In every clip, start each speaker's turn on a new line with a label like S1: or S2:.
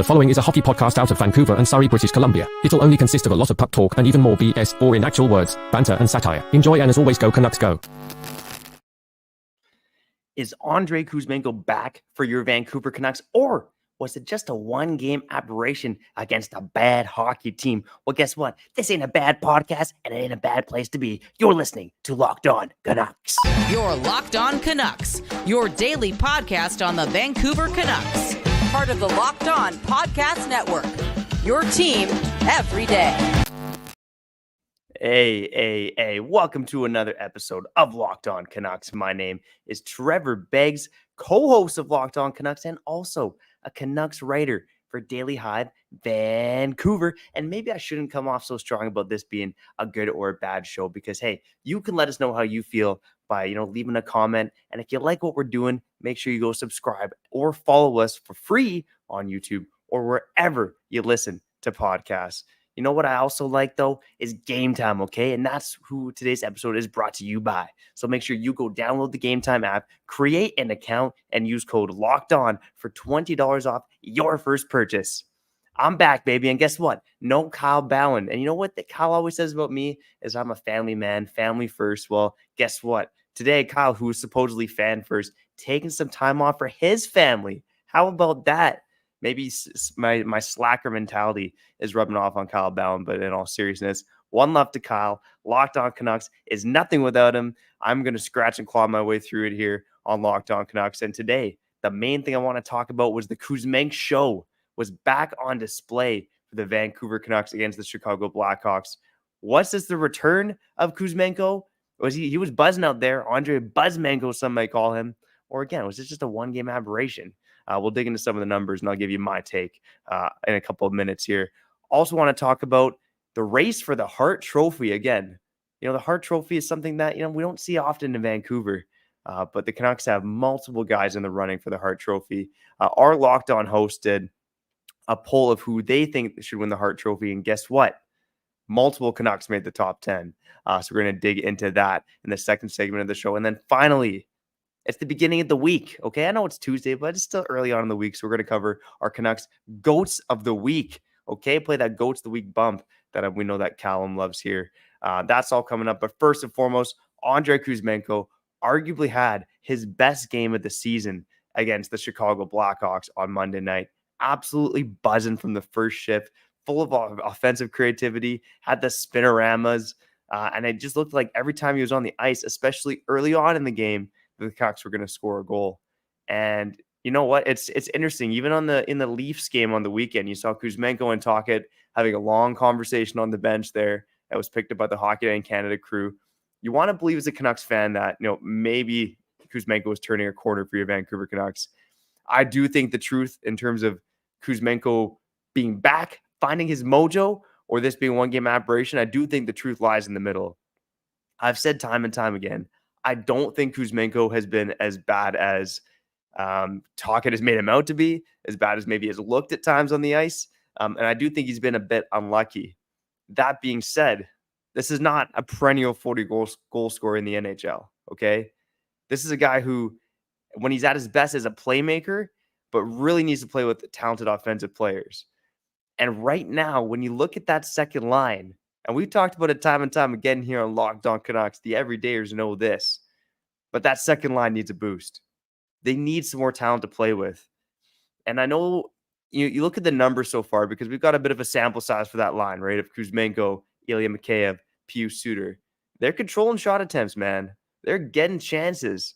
S1: The following is a hockey podcast out of Vancouver and Surrey, British Columbia. It'll only consist of a lot of puck talk and even more BS, or in actual words, banter and satire. Enjoy, and as always, go Canucks go.
S2: Is Andrei Kuzmenko back for your Vancouver Canucks, or was it just a one-game aberration against a bad hockey team? Well, guess what? This ain't a bad podcast, and it ain't a bad place to be. You're listening to Locked On Canucks.
S3: You're Locked On Canucks, your daily podcast on the Vancouver Canucks. Part of the Locked On Podcast Network, your team every day.
S2: Hey, welcome to another episode of Locked On Canucks. My name is Trevor Beggs, co-host of Locked On Canucks, and also a Canucks writer for Daily Hive Vancouver. And maybe I shouldn't come off so strong about this being a good or a bad show, because hey, you can let us know how you feel by leaving a comment. And if you like what we're doing, make sure you go subscribe or follow us for free on YouTube or wherever you listen to podcasts. You know what I also like, though, is Game Time, okay? And that's who today's episode is brought to you by. So make sure you go download the Game Time app, create an account, and use code LOCKEDON for $20 off your first purchase. I'm back, baby, and guess what? No Kyle Bowen. And you know what Kyle always says about me is I'm a family man, family first. Well, guess what? Today, Kyle, who is supposedly fan first, taking some time off for his family. How about that? Maybe my slacker mentality is rubbing off on Kyle Bowen, but in all seriousness, one love to Kyle. Locked On Canucks is nothing without him. I'm going to scratch and claw my way through it here on Locked On Canucks. And today, the main thing I want to talk about was the Kuzmenko show was back on display for the Vancouver Canucks against the Chicago Blackhawks. Was this the return of Kuzmenko? Was he was buzzing out there, Andrei Buzzmenko, some might call him, or again, was this just a one-game aberration? We'll dig into some of the numbers, and I'll give you my take in a couple of minutes here. Also want to talk about the race for the Hart Trophy again. The Hart Trophy is something that, we don't see often in Vancouver, but the Canucks have multiple guys in the running for the Hart Trophy. Our Locked On host did a poll of who they think should win the Hart Trophy, and guess what? Multiple Canucks made the top 10. So we're going to dig into that in the second segment of the show. And then finally, it's the beginning of the week, okay? I know it's Tuesday, but it's still early on in the week, so we're going to cover our Canucks GOATs of the Week, okay? Play that GOATs of the Week bump that we know that Callum loves here. That's all coming up. But first and foremost, Andrei Kuzmenko arguably had his best game of the season against the Chicago Blackhawks on Monday night. Absolutely buzzing from the first shift, full of offensive creativity, had the spinoramas, and it just looked like every time he was on the ice, especially early on in the game, the Canucks were going to score a goal. And you know what? It's interesting. Even in the Leafs game on the weekend, you saw Kuzmenko and Tocchet having a long conversation on the bench there that was picked up by the Hockey Night in Canada crew. You want to believe as a Canucks fan that maybe Kuzmenko was turning a corner for your Vancouver Canucks. I do think the truth in terms of Kuzmenko being back, finding his mojo, or this being one game aberration, I do think the truth lies in the middle. I've said time and time again, I don't think Kuzmenko has been as bad as Tocchet has made him out to be, as bad as maybe has looked at times on the ice. And I do think he's been a bit unlucky. That being said, this is not a perennial 40 goal scorer in the NHL, okay? This is a guy who, when he's at his best, is a playmaker, but really needs to play with talented offensive players. And right now, when you look at that second line, and we've talked about it time and time again here on Locked On Canucks, the everydayers know this, but that second line needs a boost. They need some more talent to play with. And I know you look at the numbers so far, because we've got a bit of a sample size for that line, right? Of Kuzmenko, Ilya Mikheyev, Pius Suter. They're controlling shot attempts, man. They're getting chances.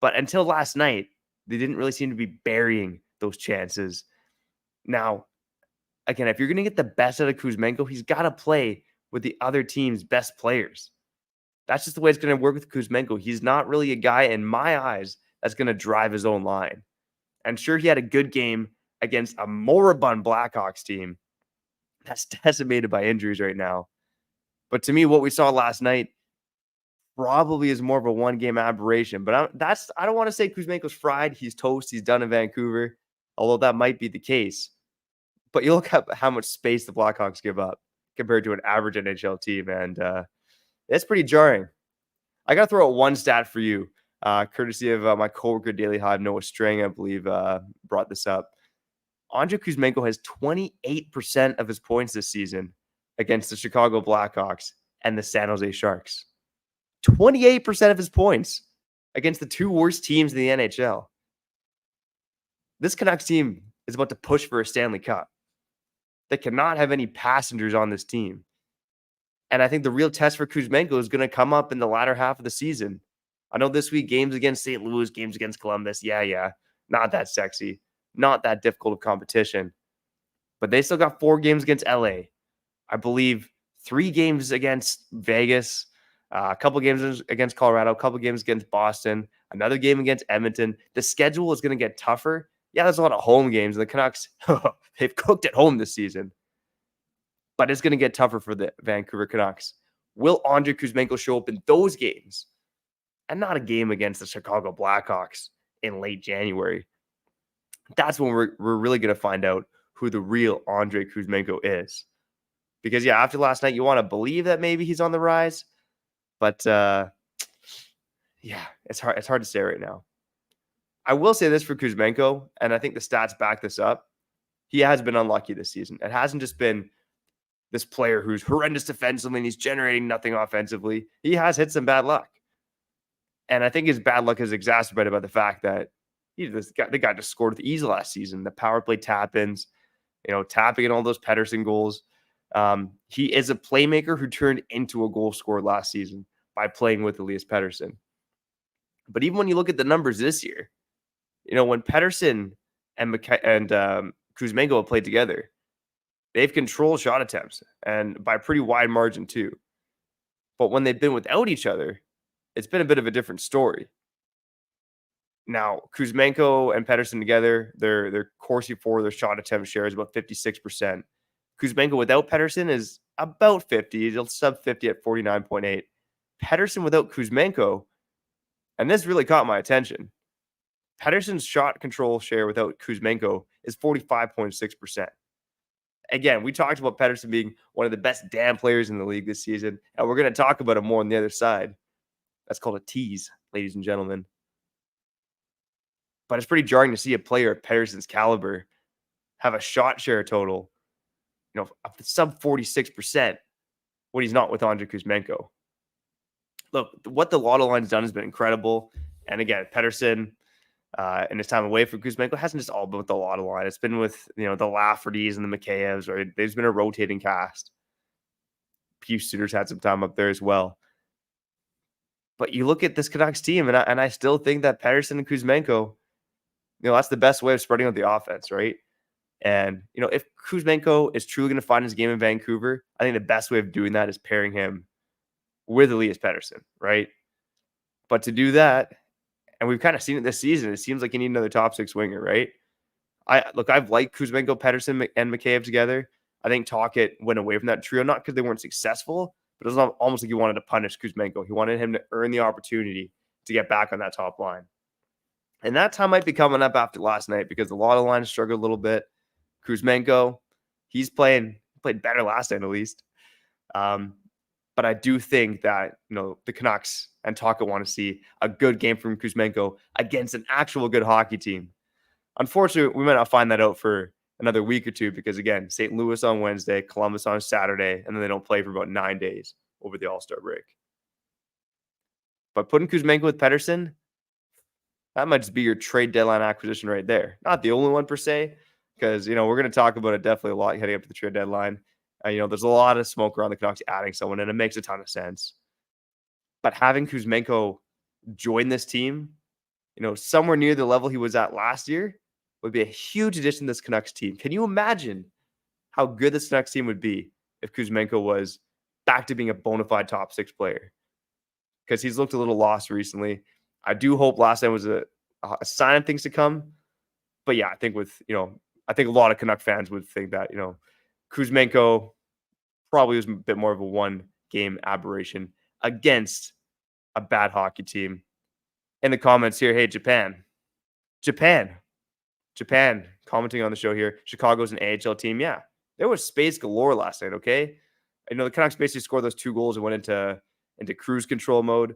S2: But until last night, they didn't really seem to be burying those chances. Now, again, if you're going to get the best out of Kuzmenko, he's got to play with the other team's best players. That's just the way it's going to work with Kuzmenko. He's not really a guy, in my eyes, that's going to drive his own line. And sure, he had a good game against a moribund Blackhawks team that's decimated by injuries right now. But to me, what we saw last night probably is more of a one-game aberration. But I don't want to say Kuzmenko's fried. He's toast. He's done in Vancouver, although that might be the case. But you look at how much space the Blackhawks give up compared to an average NHL team, and it's pretty jarring. I got to throw out one stat for you, courtesy of my coworker Daily Hive, Noah Strang, I believe, brought this up. Andrei Kuzmenko has 28% of his points this season against the Chicago Blackhawks and the San Jose Sharks. 28% of his points against the two worst teams in the NHL. This Canucks team is about to push for a Stanley Cup. They cannot have any passengers on this team. And I think the real test for Kuzmenko is going to come up in the latter half of the season. I know this week, games against St. Louis, games against Columbus. Yeah. Not that sexy. Not that difficult of competition. But they still got 4 games against LA. I believe 3 games against Vegas, a couple games against Colorado, a couple games against Boston, another game against Edmonton. The schedule is going to get tougher. Yeah, there's a lot of home games. And the Canucks, they've cooked at home this season. But it's going to get tougher for the Vancouver Canucks. Will Andrei Kuzmenko show up in those games? And not a game against the Chicago Blackhawks in late January. That's when we're really going to find out who the real Andrei Kuzmenko is. Because, yeah, after last night, you want to believe that maybe he's on the rise. But, yeah, it's hard to say right now. I will say this for Kuzmenko, and I think the stats back this up. He has been unlucky this season. It hasn't just been this player who's horrendous defensively and he's generating nothing offensively. He has hit some bad luck. And I think his bad luck is exacerbated by the fact that the guy just scored with ease last season. The power play tap-ins, tapping in all those Pettersson goals. He is a playmaker who turned into a goal scorer last season by playing with Elias Pettersson. But even when you look at the numbers this year, when Pettersson and Kuzmenko have played together, they've controlled shot attempts, and by a pretty wide margin too. But when they've been without each other, it's been a bit of a different story. Now, Kuzmenko and Pettersson together, their Corsi for their shot attempt share is about 56%. Kuzmenko without Pettersson is about 50. He'll sub 50 at 49.8. Pettersson without Kuzmenko, and this really caught my attention. Pettersson's shot control share without Kuzmenko is 45.6%. Again, we talked about Pettersson being one of the best damn players in the league this season, and we're going to talk about him more on the other side. That's called a tease, ladies and gentlemen. But it's pretty jarring to see a player of Pettersson's caliber have a shot share total, sub 46% when he's not with Andrei Kuzmenko. Look, what the Lotto line's done has been incredible. And again, Pettersson, in his time away from Kuzmenko, hasn't just all been with the Lotto line. It's been with, the Laffertys and the Mikheyevs, right? There's been a rotating cast. Pius Suter's had some time up there as well. But you look at this Canucks team, and I still think that Pettersson and Kuzmenko, that's the best way of spreading out the offense, right? And, if Kuzmenko is truly going to find his game in Vancouver, I think the best way of doing that is pairing him with Elias Pettersson, right? But to do that, and we've kind of seen it this season, it seems like you need another top 6 winger, right? I've liked Kuzmenko, Pettersson, and Mikheyev together. I think Tocchet went away from that trio, not because they weren't successful, but it was almost like he wanted to punish Kuzmenko. He wanted him to earn the opportunity to get back on that top line. And that time might be coming up after last night because the Lotto line struggled a little bit. Kuzmenko, he played better last night at least. But I do think that, the Canucks and Tocchet want to see a good game from Kuzmenko against an actual good hockey team. Unfortunately, we might not find that out for another week or two because, again, St. Louis on Wednesday, Columbus on Saturday, and then they don't play for about 9 days over the All-Star break. But putting Kuzmenko with Pettersson, that might just be your trade deadline acquisition right there. Not the only one per se, because, we're going to talk about it definitely a lot heading up to the trade deadline. There's a lot of smoke around the Canucks adding someone, and it makes a ton of sense. But having Kuzmenko join this team, somewhere near the level he was at last year, would be a huge addition to this Canucks team. Can you imagine how good this Canucks team would be if Kuzmenko was back to being a bona fide top 6 player? Because he's looked a little lost recently. I do hope last night was a sign of things to come. But yeah, I think I think a lot of Canuck fans would think that, Kuzmenko probably was a bit more of a one-game aberration against a bad hockey team. In the comments here, hey, Japan, commenting on the show here. Chicago's an AHL team. Yeah, there was space galore last night, okay? The Canucks basically scored those 2 goals and went into cruise control mode.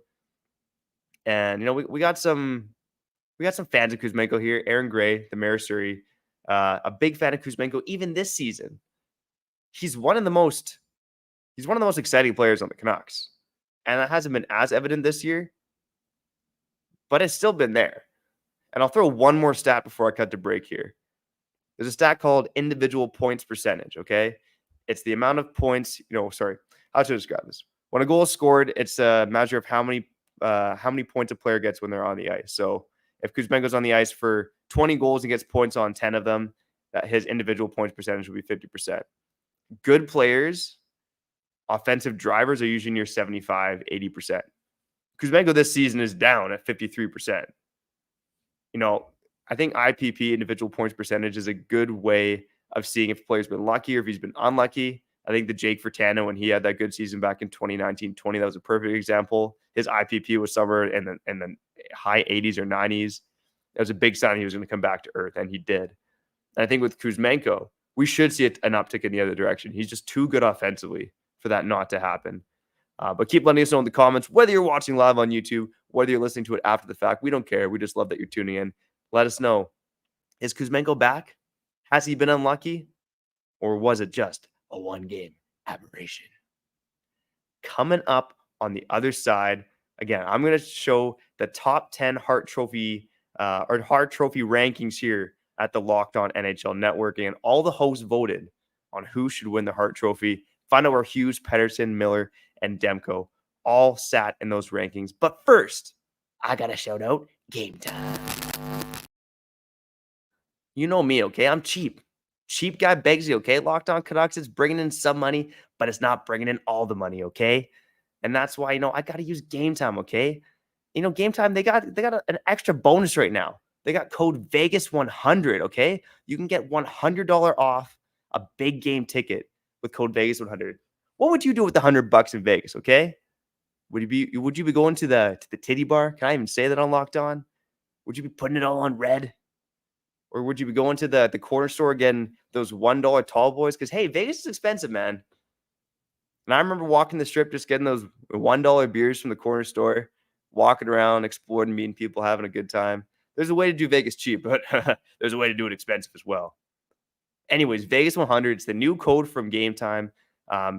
S2: And, we got some fans of Kuzmenko here. Aaron Gray, the Mayor Surrey, A big fan of Kuzmenko, even this season. He's one of the most exciting players on the Canucks. And that hasn't been as evident this year, but it's still been there. And I'll throw one more stat before I cut to break here. There's a stat called individual points percentage, okay? It's the amount of points, how should I describe this? When a goal is scored, it's a measure of how many points a player gets when they're on the ice. So if Kuzmenko's on the ice for 20 goals and gets points on 10 of them, that his individual points percentage will be 50%. Good players, offensive drivers, are usually near 75, 80%. Kuzmenko this season is down at 53%. I think IPP, individual points percentage, is a good way of seeing if a player's been lucky or if he's been unlucky. I think the Jake Furtado, when he had that good season back in 2019-20, that was a perfect example. His IPP was somewhere in the high 80s or 90s. That was a big sign he was going to come back to earth, and he did. And I think with Kuzmenko, we should see an uptick in the other direction. He's just too good offensively for that not to happen. But keep letting us know in the comments, whether you're watching live on YouTube, whether you're listening to it after the fact. We don't care. We just love that you're tuning in. Let us know. Is Kuzmenko back? Has he been unlucky? Or was it just a one-game aberration? Coming up on the other side, again, I'm going to show the top 10 Hart Trophy rankings here at the Locked On NHL Network. And all the hosts voted on who should win the Hart Trophy. Find out where Hughes, Pettersson, Miller, and Demko all sat in those rankings. But first, I got to shout out Game Time. You know me, okay? I'm cheap. Cheap guy Begsy, okay? Locked On Canucks is bringing in some money, but it's not bringing in all the money, okay? And that's why, I got to use Game Time, okay? Game Time, they got an extra bonus right now. They got code Vegas100, okay? You can get $100 off a big game ticket with code Vegas100. What would you do with the $100 in Vegas, okay? Would you be going to the titty bar? Can I even say that on Locked On? Would you be putting it all on red? Or would you be going to the corner store getting those $1 tall boys? Because, hey, Vegas is expensive, man. And I remember walking the strip, just getting those $1 beers from the corner store, walking around, exploring, meeting people, having a good time. There's a way to do Vegas cheap, but there's a way to do it expensive as well. Anyways, Vegas 100, it's the new code from Game Time.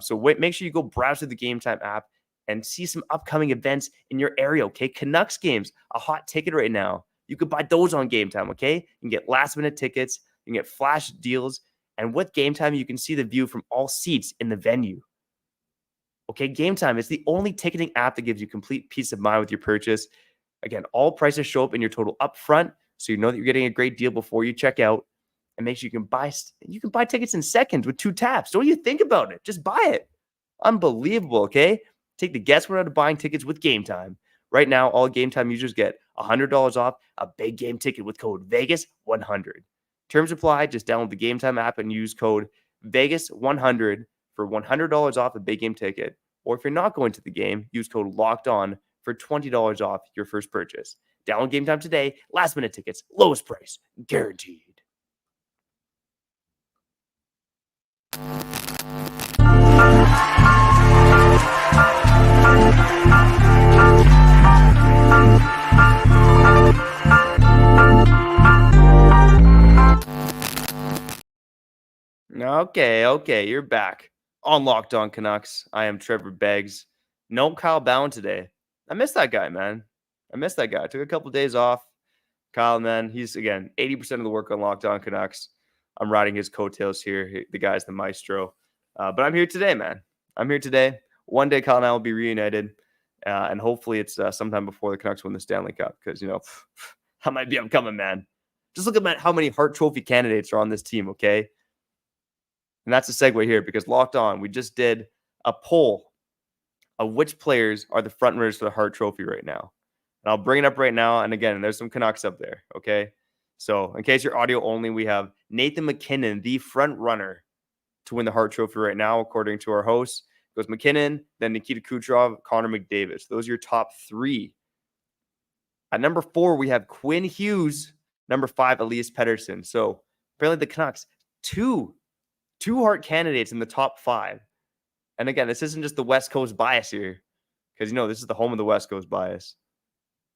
S2: So make sure you go browse through the Game Time app and see some upcoming events in your area, okay? Canucks games, a hot ticket right now. You could buy those on Game Time, okay? You can get last-minute tickets. You can get flash deals. And with Game Time, you can see the view from all seats in the venue. Okay, Game Time is the only ticketing app that gives you complete peace of mind with your purchase. Again, all prices show up in your total upfront, so you know that you're getting a great deal before you check out. And make sure you can buy tickets in seconds with 2 taps. Don't even think about it. Just buy it. Unbelievable, okay? Take the guesswork out of buying tickets with Game Time. Right now, all Game Time users get $100 off a big game ticket with code Vegas100. Terms apply. Just download the Game Time app and use code Vegas100 for $100 off a big game ticket. Or if you're not going to the game, use code Locked On for $20 off your first purchase. Download Game Time today. Last minute tickets, lowest price, guaranteed. Okay, you're back on Locked On Canucks. I am Trevor Beggs. No Kyle Bowen today. I miss that guy, man. I took a couple of days off. Kyle, man, he's, again, 80% of the work on Locked On Canucks. I'm riding his coattails here. The guy's the maestro. But I'm here today, man. I'm here today. One day, Kyle and I will be reunited. And hopefully it's sometime before the Canucks win the Stanley Cup. Because, that might be upcoming, man. Just look at how many Hart Trophy candidates are on this team, okay? And that's a segue here because Locked On, we just did a poll of which players are the front runners for the Hart Trophy right now. And I'll bring it up right now. And again, there's some Canucks up there, okay? So in case you're audio only, we have Nathan MacKinnon, the front runner to win the Hart Trophy right now, according to our hosts. It goes McKinnon, then Nikita Kucherov, Connor McDavid. Those are your top 3. At number 4, we have Quinn Hughes. Number 5, Elias Pettersson. So apparently the Canucks, two Hart candidates in the top 5. And again, this isn't just the West Coast bias here, because, this is the home of the West Coast bias.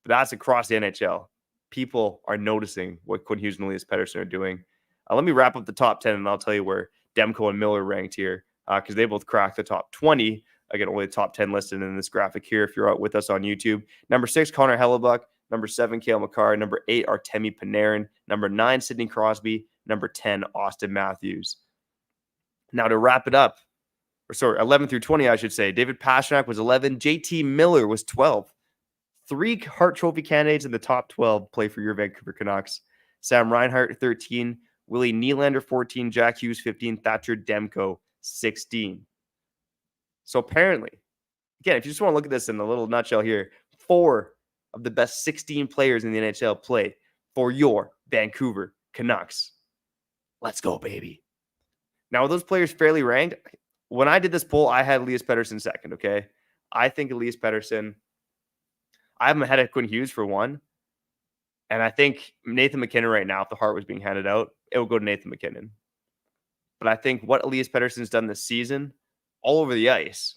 S2: But that's across the NHL. People are noticing what Quinn Hughes and Elias Pettersson are doing. Let me wrap up the top 10, and I'll tell you where Demko and Miller ranked here, because they both cracked the top 20. Again, only the top 10 listed in this graphic here if you're out with us on YouTube. Number 6, Connor Hellebuyck. Number 7, Cale Makar. Number 8, Artemi Panarin. Number 9, Sidney Crosby. Number 10, Austin Matthews. Now to wrap it up, 11 through 20, I should say. David Pastrnak was 11. JT Miller was 12. 3 Hart Trophy candidates in the top 12 play for your Vancouver Canucks. Sam Reinhart, 13. Willie Nylander, 14. Jack Hughes, 15. Thatcher Demko, 16. So apparently, again, if you just want to look at this in a little nutshell here, 4 of the best 16 players in the NHL play for your Vancouver Canucks. Let's go, baby. Now, are those players fairly ranked? When I did this poll, I had Elias Pettersson second, okay? I think Elias Pettersson, I have him ahead of Quinn Hughes for 1. And I think Nathan MacKinnon right now, if the Hart was being handed out, it would go to Nathan MacKinnon. But I think what Elias Pettersson's done this season, all over the ice,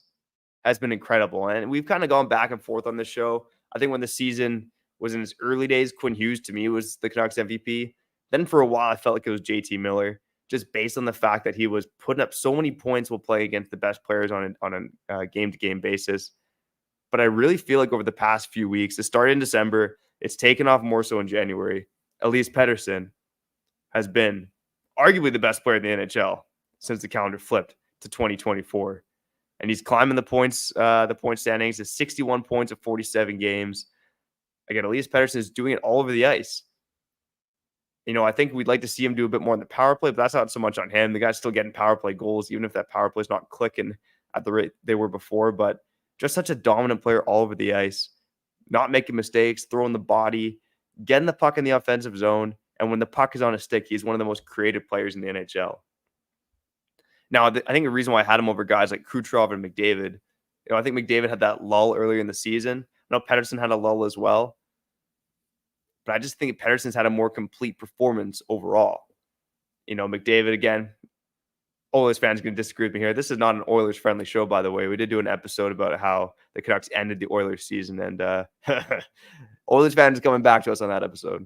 S2: has been incredible. And we've kind of gone back and forth on this show. I think when the season was in its early days, Quinn Hughes, to me, was the Canucks MVP. Then for a while, I felt like it was JT Miller, just based on the fact that he was putting up so many points while playing against the best players on a game-to-game basis. But I really feel like over the past few weeks, it started in December, it's taken off more so in January. Elias Pettersson has been arguably the best player in the NHL since the calendar flipped to 2024. And he's climbing the point standings to 61 points of 47 games. Again, Elias Pettersson is doing it all over the ice. You know, I think we'd like to see him do a bit more in the power play, but that's not so much on him. The guy's still getting power play goals, even if that power play is not clicking at the rate they were before. But just such a dominant player all over the ice, not making mistakes, throwing the body, getting the puck in the offensive zone. And when the puck is on a stick, he's one of the most creative players in the NHL. Now, I think the reason why I had him over guys like Kucherov and McDavid, you know, I think McDavid had that lull earlier in the season. I know Pettersson had a lull as well. But I just think Pettersson's had a more complete performance overall. You know, McDavid, again, Oilers fans are going to disagree with me here. This is not an Oilers-friendly show, by the way. We did do an episode about how the Canucks ended the Oilers season, and Oilers fans coming back to us on that episode.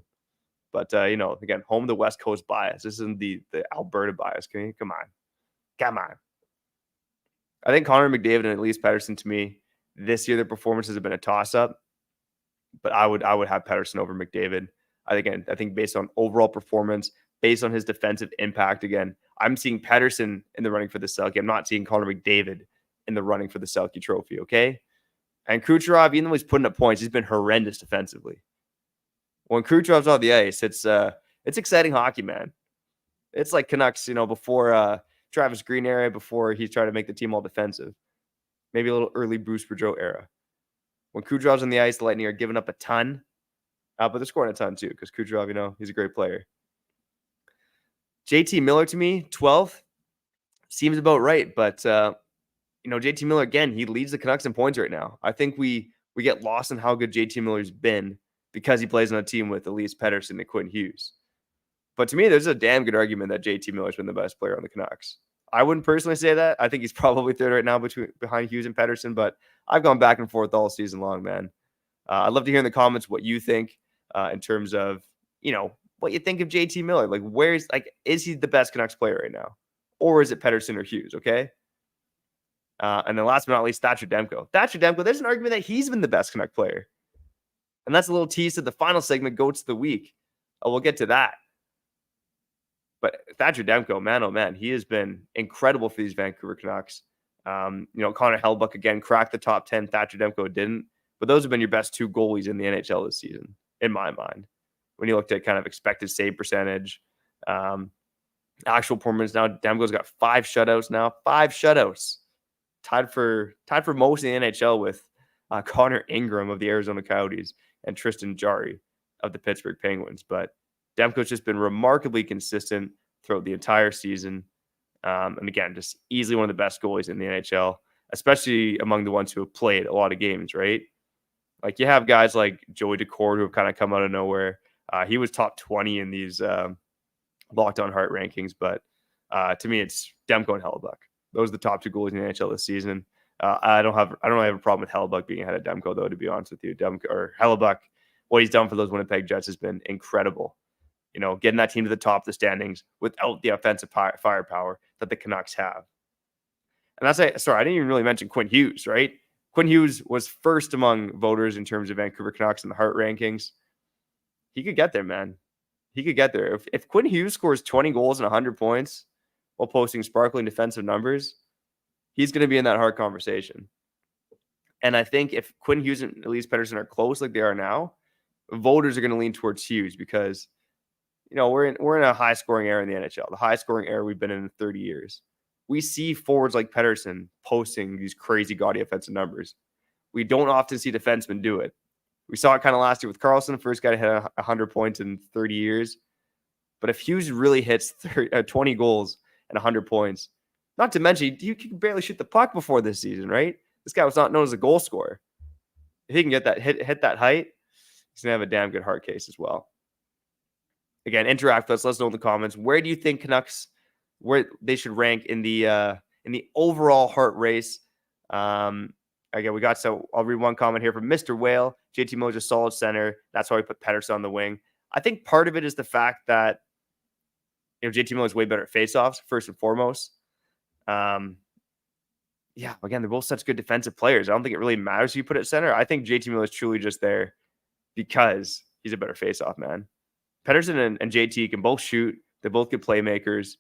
S2: But, you know, again, home the West Coast bias. This isn't the Alberta bias. Okay? Come on. I think Connor McDavid and Elias Pettersson, to me, this year their performances have been a toss-up. But I would have Pettersson over McDavid. I think based on overall performance, based on his defensive impact, again, I'm seeing Pettersson in the running for the Selke. I'm not seeing Connor McDavid in the running for the Selke Trophy, okay? And Kucherov, even though he's putting up points, he's been horrendous defensively. When Kucherov's on the ice, it's exciting hockey, man. It's like Canucks, you know, before Travis Green era, before he's trying to make the team all defensive. Maybe a little early Bruce Boudreau era. When Kucherov's on the ice, the Lightning are giving up a ton, but they're scoring a ton too, because Kucherov, you know, he's a great player. JT Miller, to me, 12th, seems about right. But, you know, JT Miller, again, he leads the Canucks in points right now. I think we get lost in how good JT Miller's been because he plays on a team with Elias Pettersson and Quinn Hughes. But to me, there's a damn good argument that JT Miller's been the best player on the Canucks. I wouldn't personally say that. I think he's probably third right now behind Hughes and Pettersson, but I've gone back and forth all season long, man. I'd love to hear in the comments what you think in terms of, you know, what you think of JT Miller. Like, is he the best Canucks player right now? Or is it Pettersson or Hughes, okay? And then last but not least, Thatcher Demko. Thatcher Demko, there's an argument that he's been the best Canuck player. And that's a little tease to the final segment, Goats of the Week. We'll get to that. But Thatcher Demko, man, oh man, he has been incredible for these Vancouver Canucks. You know, Connor Hellebuyck, again, cracked the top 10. Thatcher Demko didn't. But those have been your best 2 goalies in the NHL this season, in my mind. When you looked at kind of expected save percentage, actual performance now, Demko's got 5 shutouts now. 5 shutouts. Tied for most in the NHL with Connor Ingram of the Arizona Coyotes and Tristan Jarry of the Pittsburgh Penguins. But Demko's just been remarkably consistent throughout the entire season. And again, just easily one of the best goalies in the NHL, especially among the ones who have played a lot of games, right? Like you have guys like Joey Daccord who have kind of come out of nowhere. He was top 20 in these Locked On Hart rankings, but to me, it's Demko and Hellebuyck. Those are the top 2 goalies in the NHL this season. I don't really have a problem with Hellebuyck being ahead of Demko, though, to be honest with you. Hellebuyck, what he's done for those Winnipeg Jets has been incredible. getting that team to the top of the standings without the offensive firepower that the Canucks have. And I didn't even really mention Quinn Hughes, right? Quinn Hughes was first among voters in terms of Vancouver Canucks in the Hart rankings. He could get there, man. He could get there. If Quinn Hughes scores 20 goals and 100 points while posting sparkling defensive numbers, he's going to be in that Hart conversation. And I think if Quinn Hughes and Elias Pettersson are close like they are now, voters are going to lean towards Hughes because, we're in a high-scoring era in the NHL, the highest-scoring era we've been in 30 years. We see forwards like Pettersson posting these crazy gaudy offensive numbers. We don't often see defensemen do it. We saw it kind of last year with Carlson, first guy to hit 100 points in 30 years. But if Hughes really hits 20 goals and 100 points, not to mention, he could barely shoot the puck before this season, right? This guy was not known as a goal scorer. If he can get that hit that height, he's going to have a damn good Hart case as well. Again, interact with us. Let us know in the comments. Where do you think Canucks, where they should rank in the overall Hart race? Again, I'll read one comment here from Mr. Whale. JT Mojo is a solid center. That's why we put Pettersson on the wing. I think part of it is the fact that JT Mojo is way better at faceoffs, first and foremost. Again, they're both such good defensive players. I don't think it really matters who you put at center. I think JT Mojo is truly just there because he's a better faceoff man. Pettersson and JT can both shoot. They're both good playmakers.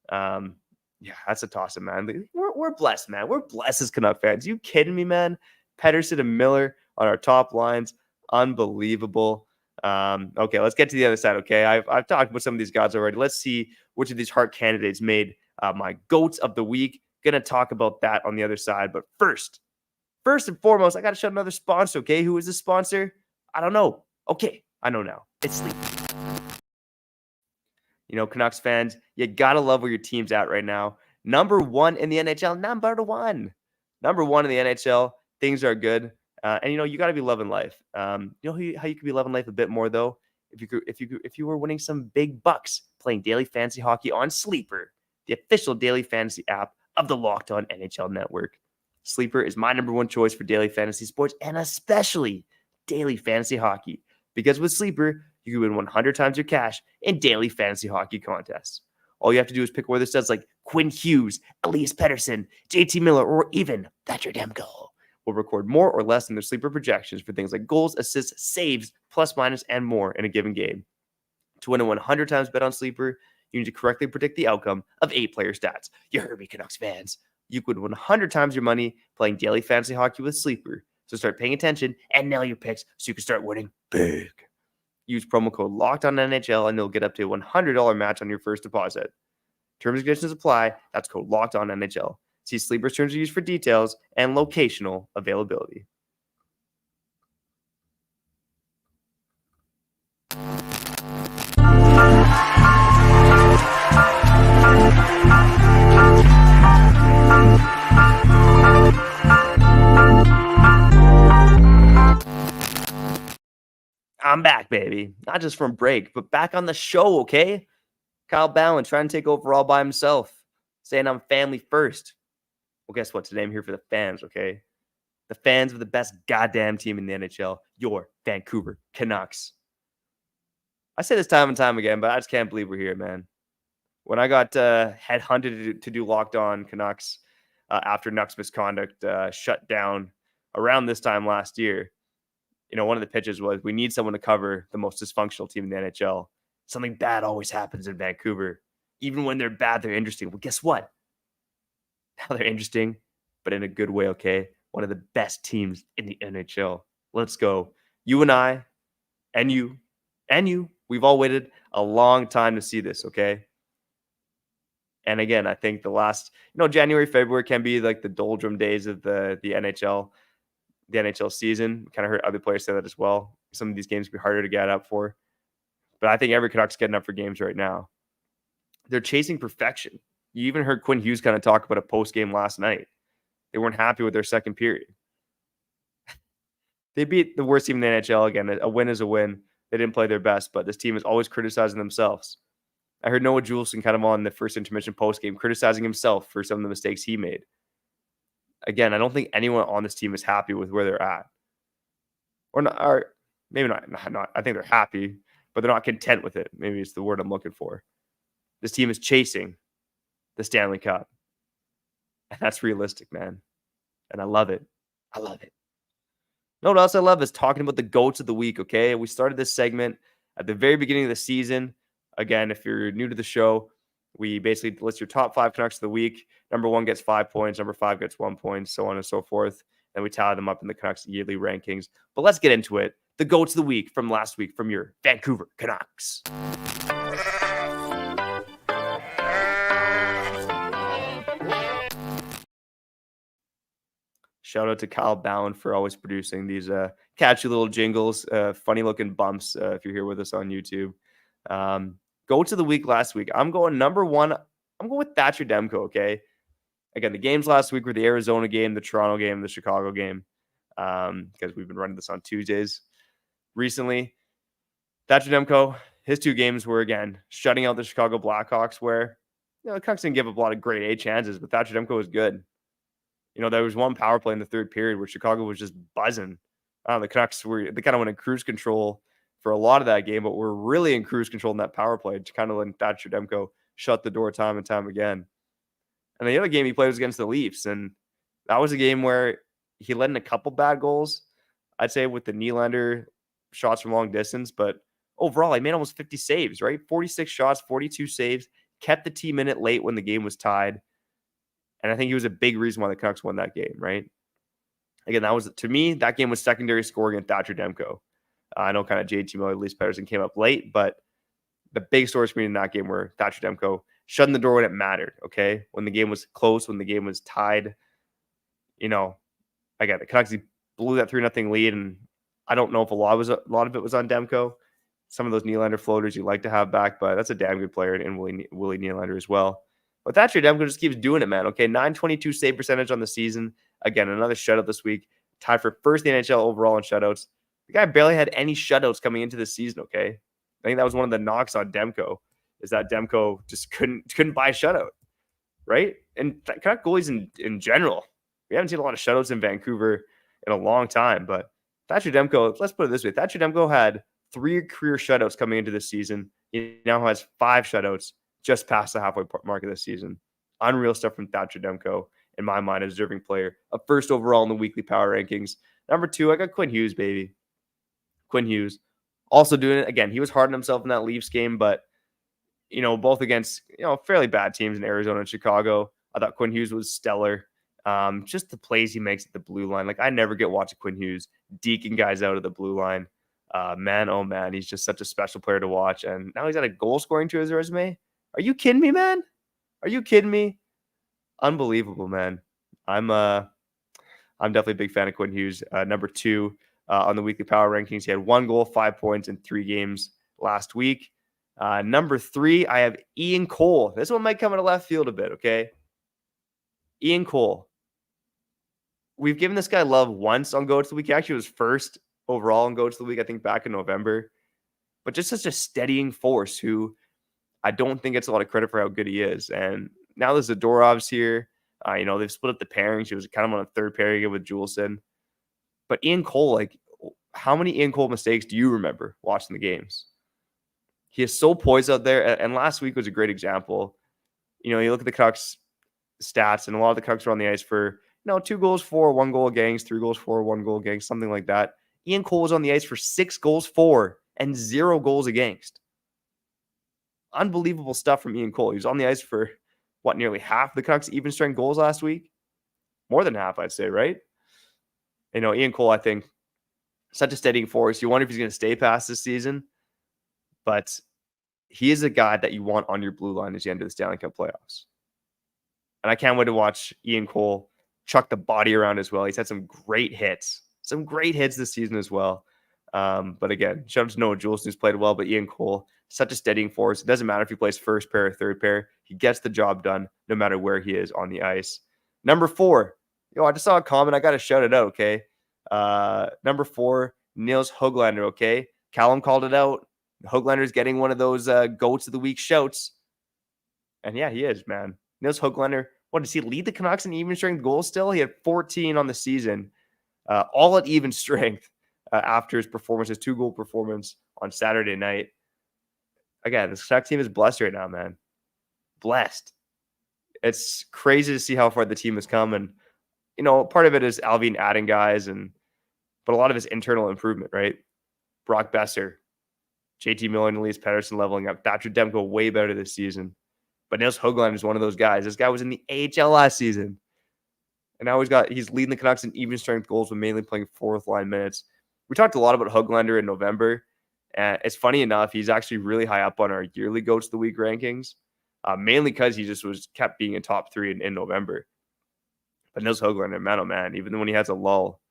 S2: That's a toss-up, man. We're blessed, man. We're blessed as Canuck fans. You kidding me, man? Pettersson and Miller on our top lines. Unbelievable. Okay, let's get to the other side, okay? I've talked about some of these guys already. Let's see which of these Hart candidates made my GOATs of the week. Going to talk about that on the other side. But first and foremost, I got to shout another sponsor, okay? Who is the sponsor? I don't know. Okay, I know now. It's Sleep. Canucks fans, you got to love where your team's at right now. Number one in the NHL. Number one in the NHL. Things are good. And you got to be loving life. How you could be loving life a bit more, though? If you were winning some big bucks playing daily fantasy hockey on Sleeper, the official daily fantasy app of the Locked On NHL Network. Sleeper is my number one choice for daily fantasy sports and especially daily fantasy hockey. Because with Sleeper, you can win 100 times your cash in daily fantasy hockey contests. All you have to do is pick whether it says like Quinn Hughes, Elias Pettersson, JT Miller, or even Thatcher Demko will record more or less than their Sleeper projections for things like goals, assists, saves, plus, minus, and more in a given game. To win a 100 times bet on Sleeper, you need to correctly predict the outcome of 8-player stats. You heard me, Canucks fans. You could win 100 times your money playing daily fantasy hockey with Sleeper. So start paying attention and nail your picks so you can start winning big. Use promo code LOCKEDONNHL and you'll get up to a $100 match on your first deposit. Terms and conditions apply. That's code LOCKEDONNHL. See Sleeper's terms of use for details and locational availability. I'm back, baby. Not just from break, but back on the show, okay? Kyle Bowen trying to take over all by himself, saying I'm family first. Well, guess what? Today I'm here for the fans, okay? The fans of the best goddamn team in the NHL, your Vancouver Canucks. I say this time and time again, but I just can't believe we're here, man. When I got headhunted to do Locked On Canucks after Nucks misconduct shut down around this time last year, one of the pitches was we need someone to cover the most dysfunctional team in the NHL. Something bad always happens in Vancouver. Even when they're bad, they're interesting. Well, guess what? Now they're interesting, but in a good way, okay? One of the best teams in the NHL. Let's go. You and I, and you, we've all waited a long time to see this, okay? And again, I think the last, January, February can be like the doldrum days of the NHL. The NHL season. Kind of heard other players say that as well. Some of these games can be harder to get up for. But I think every Canuck's getting up for games right now. They're chasing perfection. You even heard Quinn Hughes kind of talk about a post-game last night. They weren't happy with their second period. They beat the worst team in the NHL again. A win is a win. They didn't play their best, but this team is always criticizing themselves. I heard Noah Juleson kind of on the first intermission post-game criticizing himself for some of the mistakes he made. Again, I don't think anyone on this team is happy with where they're at. Or not, or maybe not. I think they're happy, but they're not content with it. Maybe it's the word I'm looking for. This team is chasing the Stanley Cup. And that's realistic, man. And I love it. I love it. You know what else I love is talking about the GOATs of the week, okay? We started this segment at the very beginning of the season. Again, if you're new to the show, we basically list your top 5 Canucks of the week. Number 1 gets 5 points. Number 5 gets 1 point, so on and so forth. And we tally them up in the Canucks yearly rankings. But let's get into it. The GOATs of the week from last week from your Vancouver Canucks. Shout out to Kyle Bowen for always producing these catchy little jingles, funny looking bumps if you're here with us on YouTube. GOATs of the week last week. I'm going number 1. I'm going with Thatcher Demko, okay? Again, the games last week were the Arizona game, the Toronto game, the Chicago game, because we've been running this on Tuesdays recently. Thatcher Demko, his 2 games were, again, shutting out the Chicago Blackhawks, where the Canucks didn't give up a lot of grade A chances, but Thatcher Demko was good. There was one power play in the third period where Chicago was just buzzing. The Canucks they kind of went in cruise control for a lot of that game, but were really in cruise control in that power play, to kind of let Thatcher Demko shut the door time and time again. And the other game he played was against the Leafs, and that was a game where he let in a couple bad goals, I'd say, with the Nylander shots from long distance, but overall, he made almost 50 saves, right? 46 shots, 42 saves, kept the team in it late when the game was tied. And I think he was a big reason why the Canucks won that game, right? Again, to me, that game was secondary scoring and Thatcher Demko. I know kind of JT Miller, Elias Pettersson came up late, but the big stories for me in that game were Thatcher Demko shutting the door when it mattered, okay? When the game was close, when the game was tied. Again, the Canucks blew that 3-0 lead, and I don't know if a lot of it was on Demko. Some of those Nylander floaters you like to have back, but that's a damn good player in Willie Nylander as well. But Thatcher Demko just keeps doing it, man. Okay, .922 save percentage on the season. Again, another shutout this week. Tied for first in the NHL overall in shutouts. The guy barely had any shutouts coming into the season, okay? I think that was one of the knocks on Demko, is that Demko just couldn't buy a shutout, right? And Canucks goalies in general, we haven't seen a lot of shutouts in Vancouver in a long time. But Thatcher Demko, let's put it this way. Thatcher Demko had 3 career shutouts coming into this season. He now has 5 shutouts, just past the halfway mark of this season. Unreal stuff from Thatcher Demko, in my mind, a deserving player. A first overall in the weekly power rankings. Number 2, I got Quinn Hughes, baby. Quinn Hughes. Also doing it. Again, he was hard on himself in that Leafs game, but, both against, fairly bad teams in Arizona and Chicago. I thought Quinn Hughes was stellar. Just the plays he makes at the blue line. Like, I never get watching Quinn Hughes deking guys out of the blue line. Man, oh man, he's just such a special player to watch. And now he's got a goal scoring to his resume. Are you kidding me, man? Are you kidding me? Unbelievable, man. I'm definitely a big fan of Quinn Hughes. Number 2 on the weekly power rankings. He had 1 goal, 5 points in 3 games last week. Number 3, I have Ian Cole. This one might come out of left field a bit, okay? Ian Cole. We've given this guy love once on GOATs of the Week. He actually was first overall on GOATs of the Week, I think, back in November. But just such a steadying force who I don't think gets a lot of credit for how good he is. And now there's the Zadorov's here. They've split up the pairings. He was kind of on a third pairing with Juleson. But Ian Cole, how many Ian Cole mistakes do you remember watching the games? He is so poised out there. And last week was a great example. You look at the Canucks stats, and a lot of the Canucks are on the ice for, 2 goals for, 1 goal against, 3 goals for, 1 goal against, something like that. Ian Cole was on the ice for 6 goals for and 0 goals against. Unbelievable stuff from Ian Cole. He was on the ice for, nearly half the Canucks even strength goals last week? More than half, I'd say, right? Ian Cole, I think, such a steadying force. You wonder if he's going to stay past this season. But he is a guy that you want on your blue line as you enter the Stanley Cup playoffs. And I can't wait to watch Ian Cole chuck the body around as well. He's had some great hits this season as well. But again, shout out to Noah Juleson, who's played well, but Ian Cole, such a steadying force. It doesn't matter if he plays first pair or third pair. He gets the job done no matter where he is on the ice. Number 4. I just saw a comment. I got to shout it out, okay? Number 4, Nils Höglander, okay? Callum called it out. Höglander's getting one of those GOATs of the Week shouts. And yeah, he is, man. Nils Höglander, does he lead the Canucks in even strength goals still? He had 14 on the season, all at even strength after his performance, his 2-goal performance on Saturday night. again, this Canucks team is blessed right now, man. Blessed. It's crazy to see how far the team has come. And, part of it is Alvin adding guys, but a lot of it's internal improvement, right? Brock Besser, JT Miller and Elias Pettersson leveling up. Thatcher Demko way better this season. But Nils Höglander is one of those guys. This guy was in the AHL last season. And now he's leading the Canucks in even strength goals, but mainly playing fourth line minutes. We talked a lot about Höglander in November. And it's funny enough, he's actually really high up on our yearly GOATs of the Week rankings, mainly because he just kept being in top 3 in November. But Nils Höglander, man, oh man, even when he has a lull,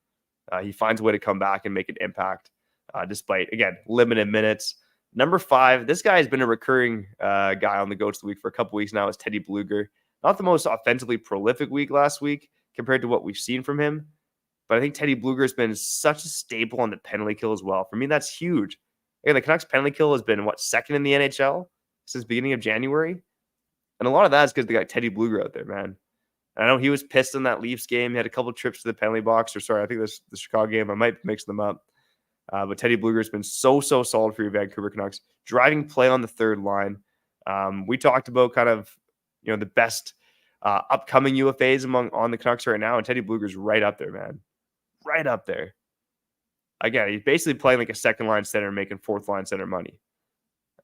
S2: he finds a way to come back and make an impact, despite, again, limited minutes. Number 5, this guy has been a recurring guy on the GOATs of the Week for a couple weeks now, is Teddy Blueger. Not the most offensively prolific week last week compared to what we've seen from him, but I think Teddy Blueger has been such a staple on the penalty kill as well. For me, that's huge. Again, the Canucks penalty kill has been, second in the NHL since the beginning of January? And a lot of that is because they got Teddy Blueger out there, man. And I know he was pissed in that Leafs game. He had a couple trips to the penalty box. I think this the Chicago game. I might mix them up. But Teddy Blueger has been so solid for your Vancouver Canucks. Driving play on the third line. We talked about kind of, the best upcoming UFAs on the Canucks right now. And Teddy Blueger's right up there, man. Right up there. Again, he's basically playing like a second line center, making fourth line center money.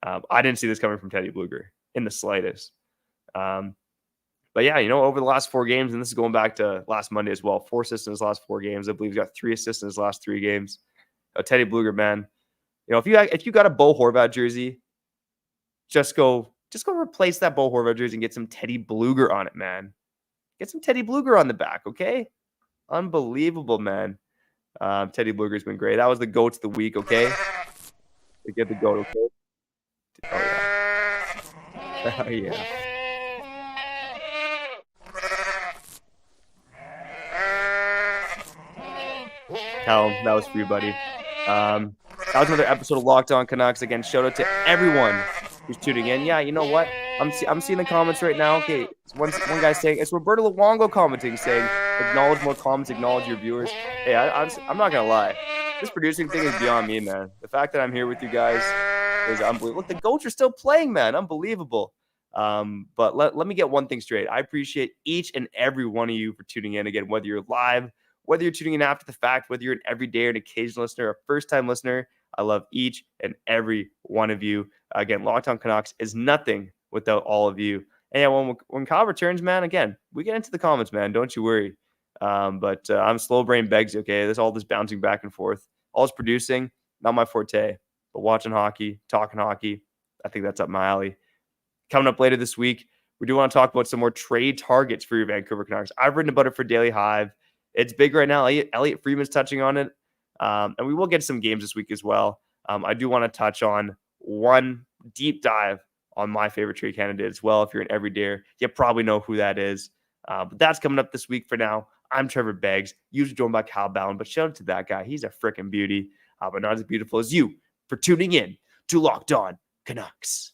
S2: I didn't see this coming from Teddy Blueger in the slightest. But yeah, over the last 4 games, and this is going back to last Monday as well, 4 assists in his last 4 games. I believe he's got 3 assists in his last 3 games. Teddy Blueger, man, if you got a Bo Horvat jersey, just go replace that Bo Horvat jersey and get some Teddy Blueger on it, man. Get some Teddy Blueger on the back, okay? Unbelievable, man. Teddy Blueger's been great. That was the GOATs of the week, okay? To get the GOAT, okay? Oh, yeah. Oh, yeah. Callum, that was for you, buddy. That was another episode of Locked On Canucks. Again, shout out to everyone who's tuning in. Yeah, you know what? I'm seeing the comments right now. Okay, one guy's saying, it's Roberto Luongo commenting, saying, acknowledge more comments, acknowledge your viewers. Hey, I'm not going to lie. This producing thing is beyond me, man. The fact that I'm here with you guys is unbelievable. Look, the GOATs are still playing, man. Unbelievable. But let me get one thing straight. I appreciate each and every one of you for tuning in. Again, whether you're live, whether you're tuning in after the fact, whether you're an everyday or an occasional listener, a first-time listener, I love each and every one of you. Again, Locked On Canucks is nothing without all of you. And yeah, when Kyle returns, man, again, we get into the comments, man. Don't you worry. But I'm slow brain begs, okay? There's all this bouncing back and forth. All this producing, not my forte. But watching hockey, talking hockey, I think that's up my alley. Coming up later this week, we do want to talk about some more trade targets for your Vancouver Canucks. I've written about it for Daily Hive. It's big right now. Elliot Friedman's touching on it. And we will get some games this week as well. I do want to touch on one deep dive on my favorite trade candidate as well. If you're an everydayer, you probably know who that is. But that's coming up this week for now. I'm Trevor Beggs, usually joined by Kyle Ballin, but shout out to that guy. He's a freaking beauty, but not as beautiful as you for tuning in to Locked On Canucks.